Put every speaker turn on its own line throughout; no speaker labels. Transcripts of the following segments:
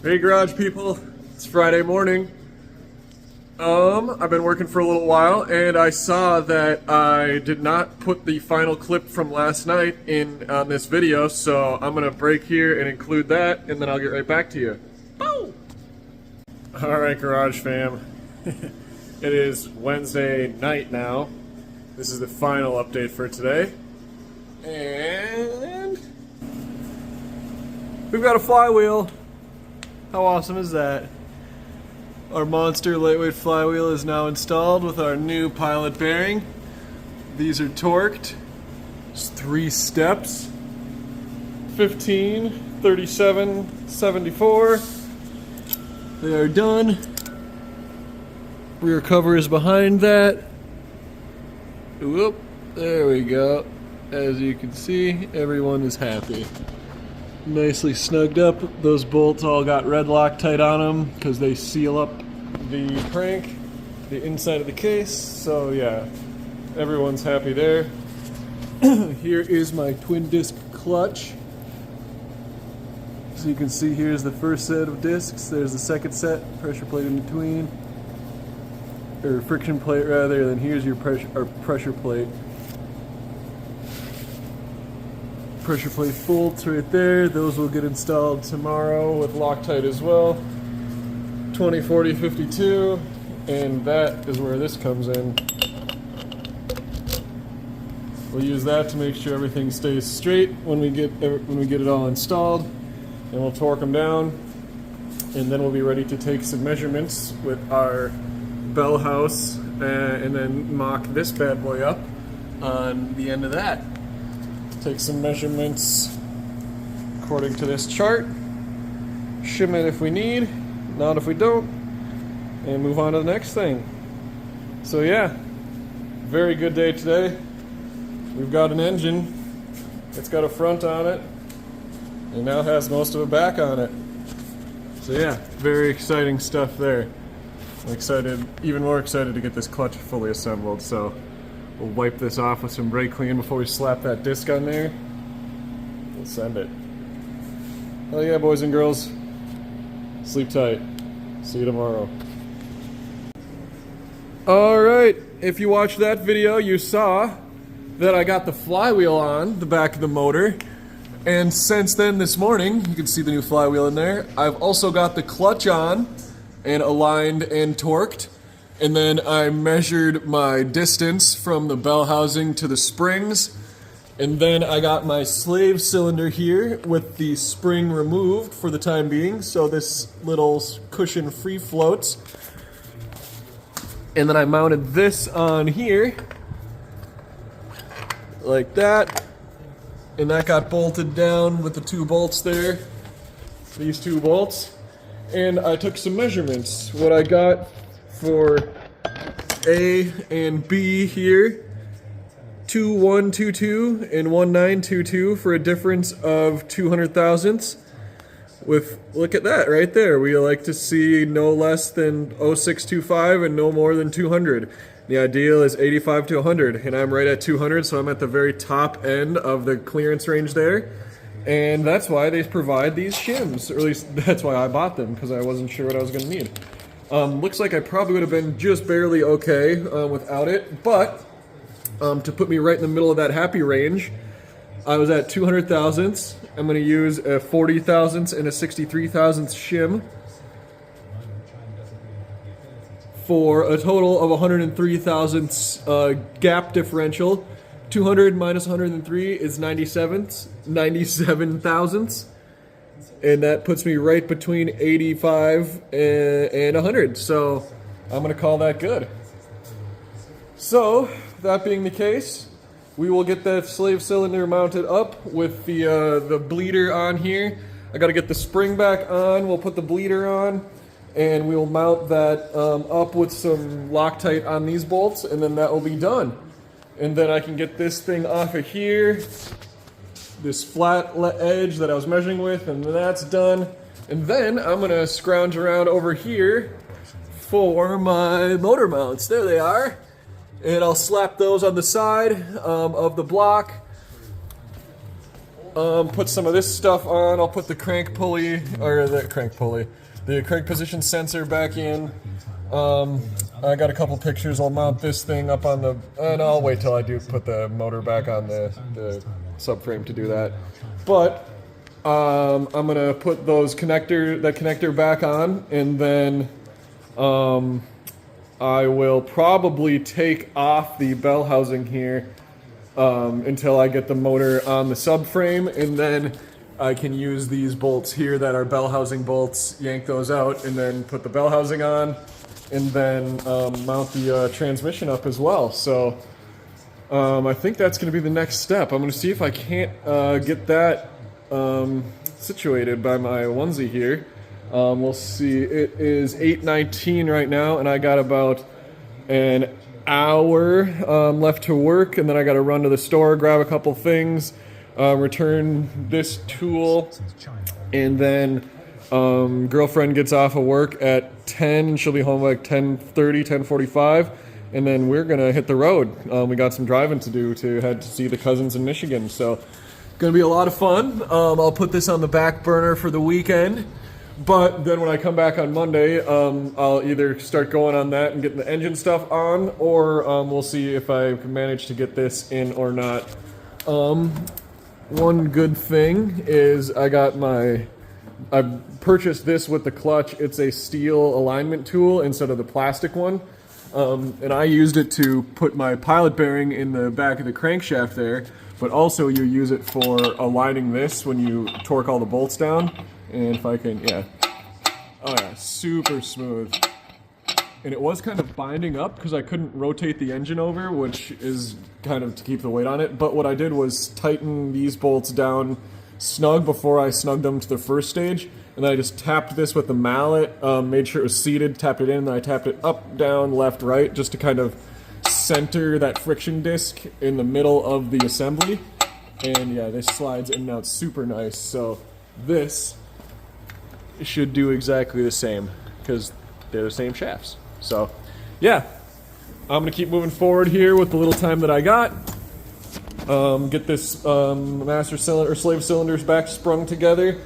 Hey garage people, it's Friday morning. I've been working for a little while and I saw that I did not put the final clip from last night in on this video, so I'm gonna break here and include that and then I'll get right back to you. Boom! Alright garage fam, it is Wednesday night now. This is the final update for today. And we've got a flywheel. How awesome is that? Our monster lightweight flywheel is now installed with our new pilot bearing. These are torqued. It's 3 steps. 15, 37, 74. They are done. Rear cover is behind that. Whoop, there we go. As you can see, everyone is happy. Nicely snugged up. Those bolts all got red Loctite on them because they seal up the crank, the inside of the case. So yeah, everyone's happy there. Here is my twin disc clutch. So you can see here's the first set of discs. There's the second set, pressure plate in between, or friction plate rather. And then here's your pressure plate. Pressure plate bolts right there. Those will get installed tomorrow with Loctite as well. 20, 40, 52, and that is where this comes in. We'll use that to make sure everything stays straight when we get it all installed, and we'll torque them down, and then we'll be ready to take some measurements with our bell house and then mock this bad boy up on the end of that. Take some measurements according to this chart, shim it if we need, not if we don't, and move on to the next thing. So yeah, very good day today. We've got an engine, it's got a front on it, and now has most of a back on it. So yeah, very exciting stuff there. I'm excited, even more excited to get this clutch fully assembled, so we'll wipe this off with some brake clean before we slap that disc on there. We'll send it. Hell yeah, boys and girls. Sleep tight. See you tomorrow. Alright, if you watched that video, you saw that I got the flywheel on the back of the motor. And since then, this morning, you can see the new flywheel in there, I've also got the clutch on and aligned and torqued. And then I measured my distance from the bell housing to the springs. And then I got my slave cylinder here with the spring removed for the time being, so this little cushion free floats. And then I mounted this on here, like that. And that got bolted down with the 2 bolts there, these 2 bolts. And I took some measurements. What I got for A and B here, 2122 and 1922 for a difference of 200 thousandths. With, look at that right there, we like to see no less than 0625 and no more than 200. The ideal is 85 to 100, and I'm right at 200, so I'm at the very top end of the clearance range there. And that's why they provide these shims, or at least that's why I bought them, because I wasn't sure what I was going to need. Looks like I probably would have been just barely okay without it, but to put me right in the middle of that happy range, I was at 200 thousandths. I'm going to use a 40 thousandths and a 63 thousandths shim for a total of 103 thousandths gap differential. 200 minus 103 is 97 thousandths. And that puts me right between 85 and 100. So I'm going to call that good. So that being the case, we will get that slave cylinder mounted up with the bleeder on here. I got to get the spring back on. We'll put the bleeder on, and we'll mount that up with some Loctite on these bolts, and then that will be done. And then I can get this thing off of here, this flat edge that I was measuring with, and that's done. And then I'm going to scrounge around over here for my motor mounts. There they are. And I'll slap those on the side of the block. put some of this stuff on. I'll put the crank pulley, or the crank position sensor back in. I got a couple pictures. I'll mount this thing up on the, and I'll wait till I do put the motor back on the subframe to do that. But I'm gonna put that connector back on, and then I will probably take off the bell housing here until I get the motor on the subframe, and then I can use these bolts here that are bell housing bolts, yank those out, and then put the bell housing on, and then mount the transmission up as well. So I think that's going to be the next step. I'm going to see if I can't get that situated by my onesie here. We'll see. It is 8:19 right now, and I got about an hour left to work, and then I got to run to the store, grab a couple things, return this tool, and then girlfriend gets off of work at 10, and she'll be home like 10:30, 10:45, and then we're gonna hit the road. We got some driving to do to head to see the cousins in Michigan, so gonna be a lot of fun. I'll put this on the back burner for the weekend, but then when I come back on Monday, I'll either start going on that and getting the engine stuff on, or we'll see if I can manage to get this in or not. One good thing is I purchased this with the clutch. It's a steel alignment tool instead of the plastic one. And I used it to put my pilot bearing in the back of the crankshaft there, but also you use it for aligning this when you torque all the bolts down. And if I can, yeah. Oh yeah, super smooth. And it was kind of binding up because I couldn't rotate the engine over, which is kind of to keep the weight on it. But what I did was tighten these bolts down snug before I snugged them to the first stage, and then I just tapped this with the mallet, made sure it was seated, tapped it in, and then I tapped it up, down, left, right, just to kind of center that friction disc in the middle of the assembly. And yeah, this slides in and out super nice. So this should do exactly the same because they're the same shafts. So yeah, I'm gonna keep moving forward here with the little time that I got. Get this master cylinder or slave cylinders back sprung together,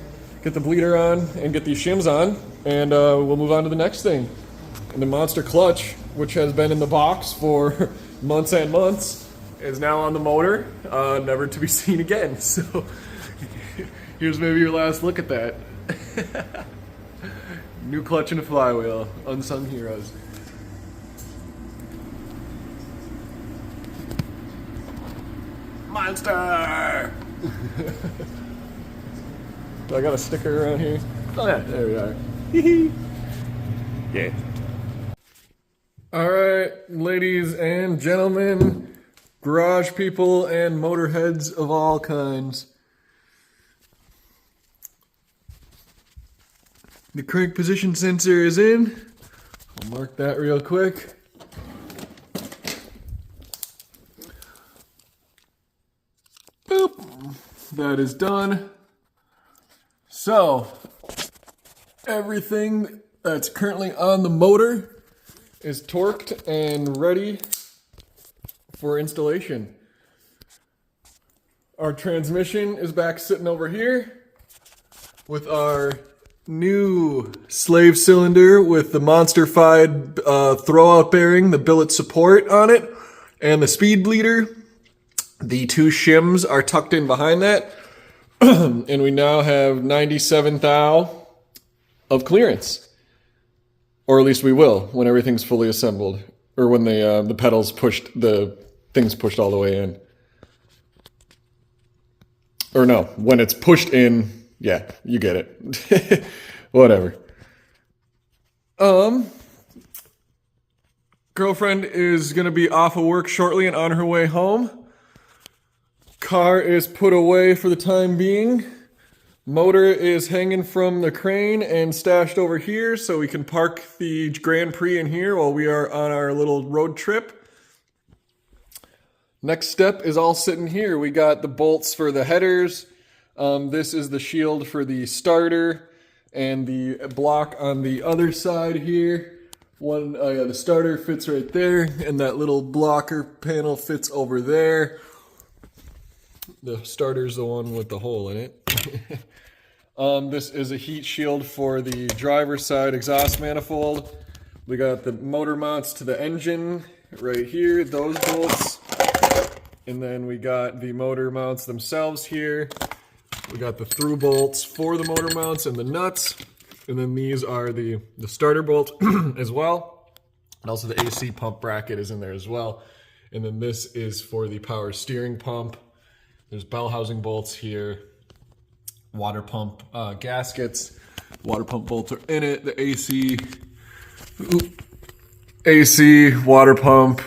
get the bleeder on, and get these shims on, and we'll move on to the next thing. And the monster clutch, which has been in the box for months and months, is now on the motor, never to be seen again. So here's maybe your last look at that. New clutch and a flywheel, unsung heroes. Monster! Do I got a sticker around here? Oh yeah, there we are. Yeah. Alright, ladies and gentlemen, garage people and motorheads of all kinds. The crank position sensor is in. I'll mark that real quick. Boop. That is done. So, everything that's currently on the motor is torqued and ready for installation. Our transmission is back sitting over here with our new slave cylinder with the monster-fied throwout bearing, the billet support on it, and the speed bleeder. The two shims are tucked in behind that, and we now have 97 thou of clearance. Or at least we will when everything's fully assembled, or when the pedals pushed, the things pushed all the way in. Or no, when it's pushed in. Yeah, you get it. Whatever. Girlfriend is gonna be off of work shortly and on her way home. Car is put away for the time being. Motor is hanging from the crane and stashed over here so we can park the Grand Prix in here while we are on our little road trip. Next step is all sitting here. We got the bolts for the headers. This is the shield for the starter, and the block on the other side here. The starter fits right there, and that little blocker panel fits over there. The starter's the one with the hole in it. This is a heat shield for the driver's side exhaust manifold. We got the motor mounts to the engine right here, those bolts. And then we got the motor mounts themselves here. We got the through bolts for the motor mounts and the nuts. And then these are the starter bolt as well. And also the AC pump bracket is in there as well. And then this is for the power steering pump. There's bell housing bolts here. Water pump gaskets. Water pump bolts are in it. The AC, water pump.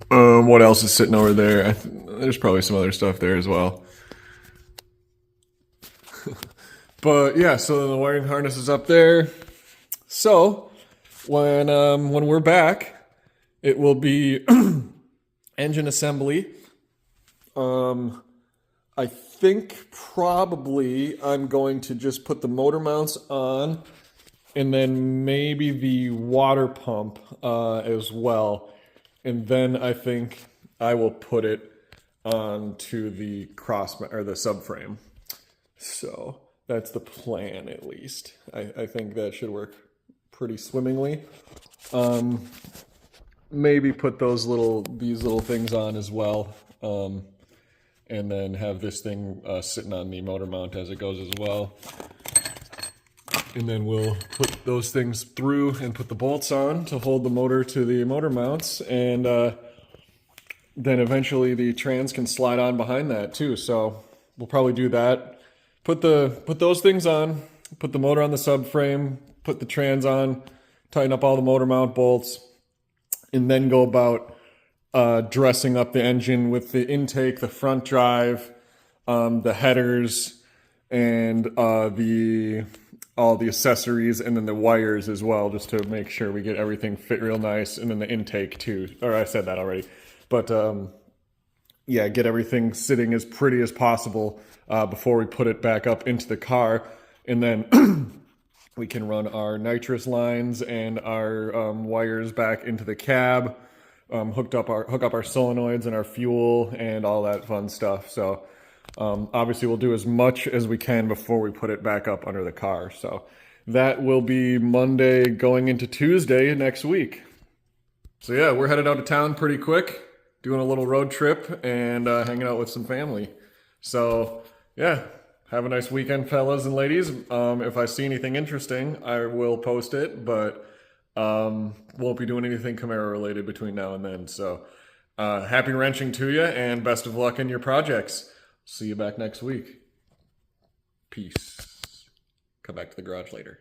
What else is sitting over there? There's probably some other stuff there as well. But yeah, so then the wiring harness is up there. So when we're back, it will be engine assembly. I think probably I'm going to just put the motor mounts on and then maybe the water pump as well. And then I think I will put it onto the the subframe. So that's the plan, at least. I think that should work pretty swimmingly. Maybe put these little things on as well. And then have this thing sitting on the motor mount as it goes as well. And then we'll put those things through and put the bolts on to hold the motor to the motor mounts. And then eventually the trans can slide on behind that too. So we'll probably do that. Put those things on, put the motor on the subframe, put the trans on, tighten up all the motor mount bolts, and then go about dressing up the engine with the intake, the front drive, the headers, and all the accessories, and then the wires as well, just to make sure we get everything fit real nice. And then the intake too, or I said that already. But yeah, get everything sitting as pretty as possible before we put it back up into the car. And then we can run our nitrous lines and our wires back into the cab, hook up our solenoids and our fuel and all that fun stuff. So obviously we'll do as much as we can before we put it back up under the car. So that will be Monday going into Tuesday next week. So yeah, we're headed out of town pretty quick, doing a little road trip and hanging out with some family. So yeah, have a nice weekend, fellas and ladies. If I see anything interesting, I will post it, but won't be doing anything Camaro related between now and then. So happy wrenching to you and best of luck in your projects. See you back next week. Peace. Come back to the garage later.